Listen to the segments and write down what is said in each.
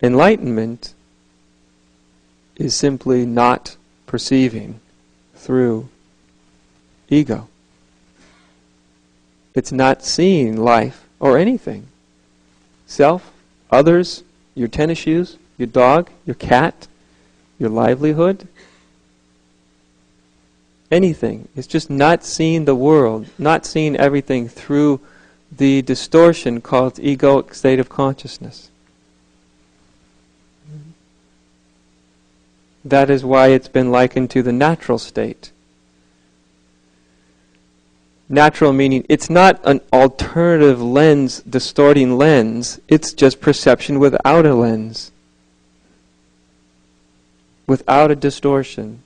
Enlightenment is simply not perceiving through ego. It's not seeing life or anything. Self, others, your tennis shoes, your dog, your cat, your livelihood, anything. It's just not seeing the world, not seeing everything through the distortion called egoic state of consciousness. That is why it's been likened to the natural state. Natural meaning it's not an alternative lens, distorting lens, it's just perception without a lens. Without a distortion.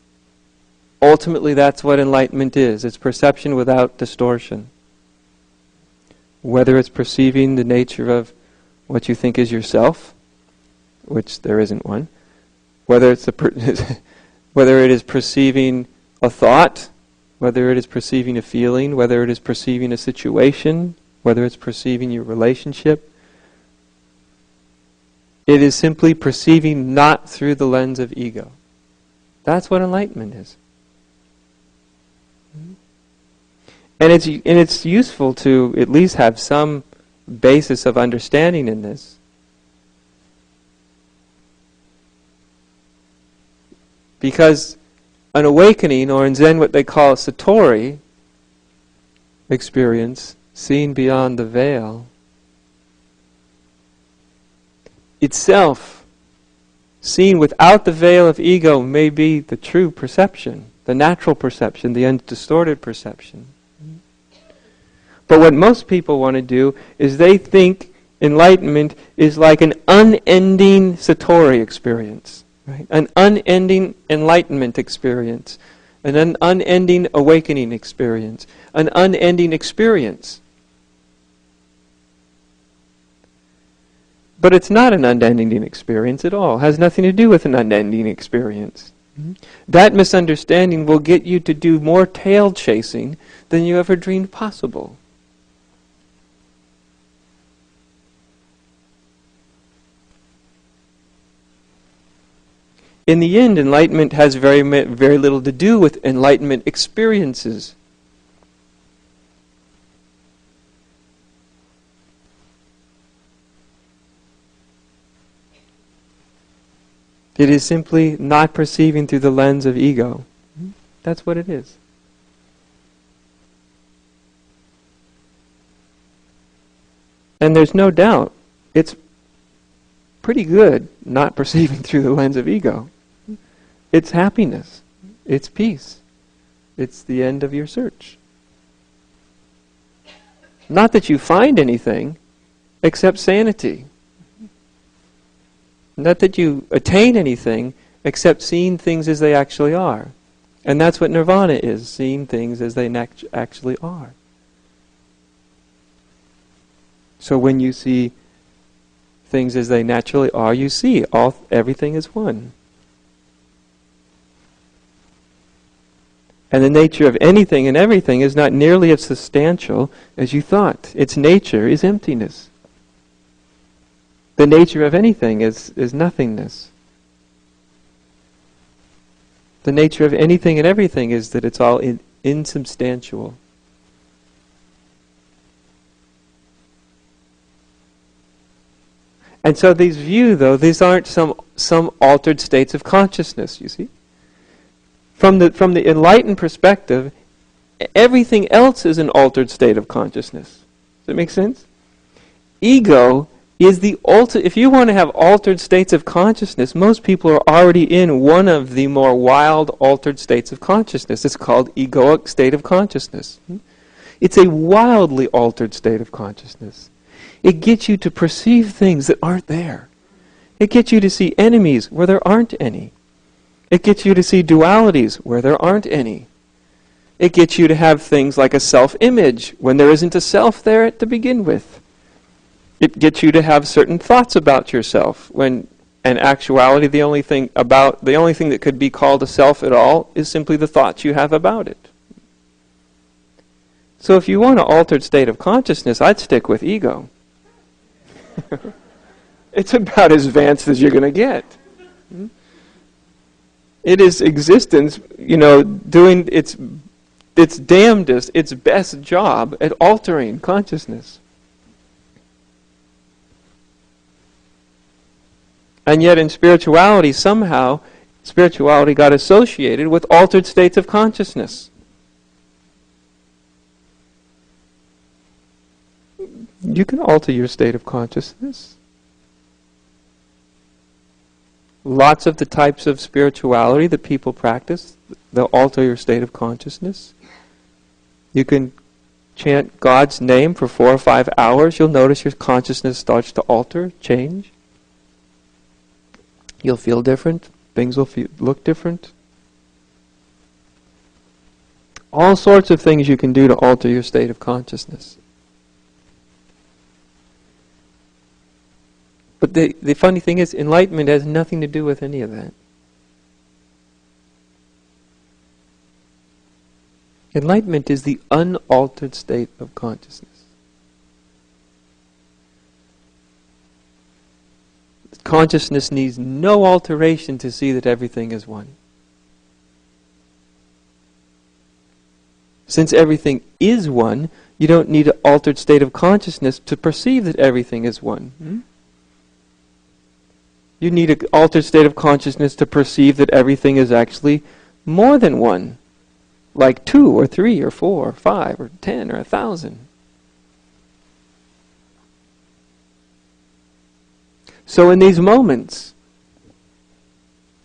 Ultimately, that's what enlightenment is. It's perception without distortion. Whether it's perceiving the nature of what you think is yourself, which there isn't one, whether it's whether it is perceiving a thought, whether it is perceiving a feeling, whether it is perceiving a situation, whether it's perceiving your relationship, it is simply perceiving not through the lens of ego. That's what enlightenment is. And it's useful to at least have some basis of understanding in this. Because an awakening, or in Zen what they call a satori experience, seeing beyond the veil, itself, seen without the veil of ego, may be the true perception, the natural perception, the undistorted perception. But what most people want to do is they think enlightenment is like an unending satori experience. Right? An unending enlightenment experience, an unending awakening experience, an unending experience. But it's not an unending experience at all. It has nothing to do with an unending experience. That misunderstanding will get you to do more tail chasing than you ever dreamed possible. In the end, enlightenment has very little to do with enlightenment experiences. It is simply not perceiving through the lens of ego. That's what it is. And there's no doubt, it's pretty good not perceiving through the lens of ego. It's happiness. It's peace. It's the end of your search. Not that you find anything except sanity. Not that you attain anything except seeing things as they actually are. And that's what nirvana is, seeing things as they actually are. So when you see things as they naturally are, you see everything is one. And the nature of anything and everything is not nearly as substantial as you thought. Its nature is emptiness. The nature of anything is nothingness. The nature of anything and everything is that it's all insubstantial. And so these these aren't some altered states of consciousness, you see. From the enlightened perspective, everything else is an altered state of consciousness. Does that make sense? Ego is the if you want to have altered states of consciousness, most people are already in one of the more wild altered states of consciousness. It's called egoic state of consciousness. It's a wildly altered state of consciousness. It gets you to perceive things that aren't there. It gets you to see enemies where there aren't any. It gets you to see dualities where there aren't any. It gets you to have things like a self-image when there isn't a self there to begin with. It gets you to have certain thoughts about yourself when in actuality the only thing that could be called a self at all is simply the thoughts you have about it. So if you want an altered state of consciousness, I'd stick with ego. It's about as advanced as you're going to get. It is existence, doing its damnedest, its best job at altering consciousness. And yet in spirituality, somehow, spirituality got associated with altered states of consciousness. You can alter your state of consciousness. Lots of the types of spirituality that people practice, they'll alter your state of consciousness. You can chant God's name for 4 or 5 hours. You'll notice your consciousness starts to alter, change. You'll feel different. Things will look different. All sorts of things you can do to alter your state of consciousness. But the funny thing is, enlightenment has nothing to do with any of that. Enlightenment is the unaltered state of consciousness. Consciousness needs no alteration to see that everything is one. Since everything is one, you don't need an altered state of consciousness to perceive that everything is one. You need an altered state of consciousness to perceive that everything is actually more than one. Like 2 or 3 or 4 or 5 or 10 or 1,000. So in these moments,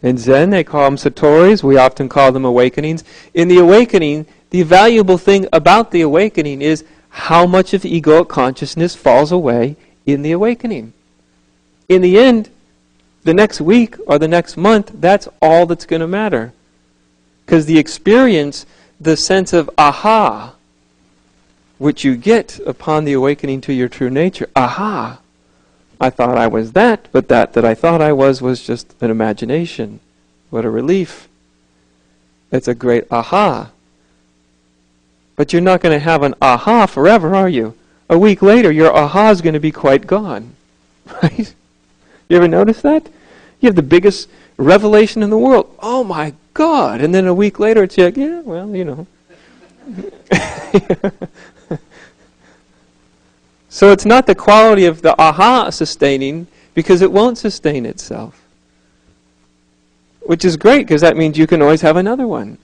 in Zen they call them satori's, we often call them awakenings. In the awakening, the valuable thing about the awakening is how much of egoic consciousness falls away in the awakening. In the end, the next week or the next month, that's all that's going to matter. Because the experience, the sense of aha, which you get upon the awakening to your true nature, aha, I thought I was that, but that I thought I was just an imagination. What a relief. It's a great aha. But you're not going to have an aha forever, are you? A week later, your aha is going to be quite gone. Right? You ever notice that? You have the biggest revelation in the world. Oh my God! And then a week later, it's like, yeah, well, So it's not the quality of the aha sustaining, because it won't sustain itself. Which is great, because that means you can always have another one.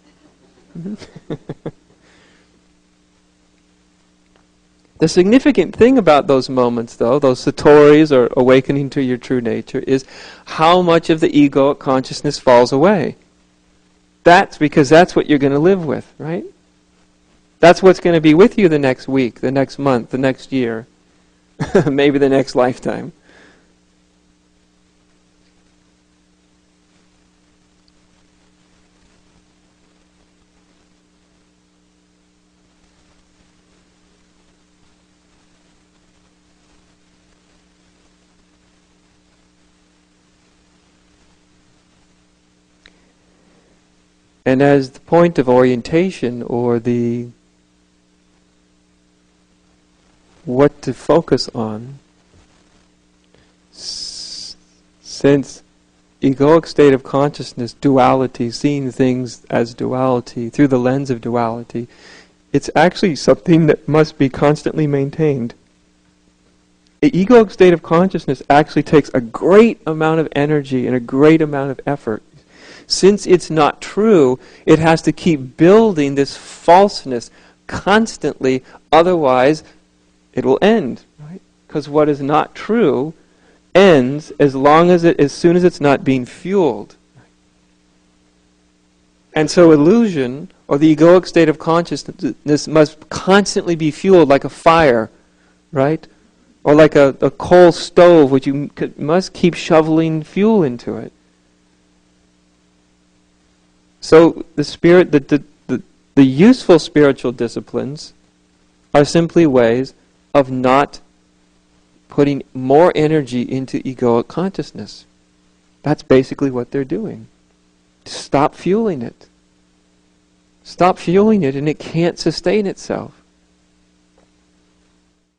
The significant thing about those moments, though, those satori's or awakening to your true nature, is how much of the egoic consciousness falls away. That's because that's what you're going to live with, right? That's what's going to be with you the next week, the next month, the next year, maybe the next lifetime. And as the point of orientation, or the what to focus on, since egoic state of consciousness, duality, seeing things as duality, through the lens of duality, it's actually something that must be constantly maintained. The egoic state of consciousness actually takes a great amount of energy and a great amount of effort. Since it's not true, it has to keep building this falseness constantly, otherwise it will end, right? Because what is not true ends as soon as it's not being fueled. And so illusion, or the egoic state of consciousness, must constantly be fueled like a fire, right? Or like a coal stove, which you must keep shoveling fuel into it. So the useful spiritual disciplines are simply ways of not putting more energy into egoic consciousness. That's basically what they're doing. Stop fueling it. Stop fueling it, and it can't sustain itself.